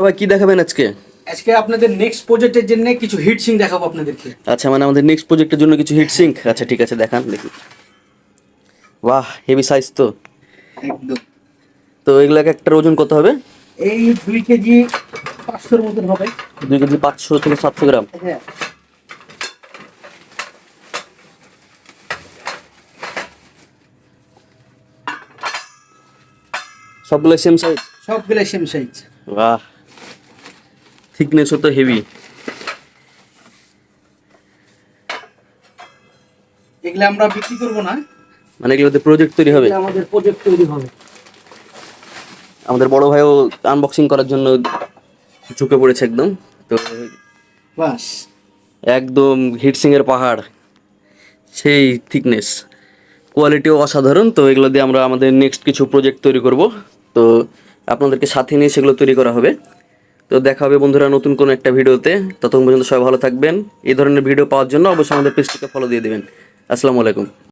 ভাই কি দেখাবেন আজকে? আজকে আপনাদের নেক্সট প্রজেক্টের জন্য কিছু হিট সিং দেখাবো আপনাদেরকে। আচ্ছা, মানে আমাদের নেক্সট প্রজেক্টের জন্য কিছু হিট সিঙ্ক। আচ্ছা ঠিক আছে, দেখান দেখি। বাহ, হেভি সাইজ তো। একদম। তো এগুলাকে একটার ওজন কত হবে? এই 2 কেজি 500-র মতন হবে। 2 কেজি 500 থেকে 700 গ্রাম। হ্যাঁ, সবগুলো সেম সাইজ? সবগুলো সেম সাইজ। বাহ, থিকনেসও তো হেভি। এগুলো আমরা বিক্রি করব না, মানে এগুলোতে প্রজেক্ট তৈরি হবে? এগুলো আমাদের প্রজেক্ট তৈরি হবে। আমাদের বড় ভাইও আনবক্সিং করার জন্য ঝুঁকে পড়েছে একদম। তো বাস, একদম হিটসিং এর পাহাড়, সেই থিকনেস, কোয়ালিটিও অসাধারণ। তো এগুলো দিয়ে আমরা আমাদের নেক্সট কিছু প্রজেক্ট তৈরি করব। তো আপনাদেরকে সাথে নিয়ে সেগুলো তৈরি করা হবে। তো দেখা হবে বন্ধুরা নতুন কোনো একটা ভিডিওতে। ততক্ষণ পর্যন্ত সবাই ভালো থাকবেন। এই ধরনের ভিডিও পাওয়ার জন্য অবশ্যই আমাদের পেজটিকে ফলো দিয়ে দেবেন। আসসালামু আলাইকুম।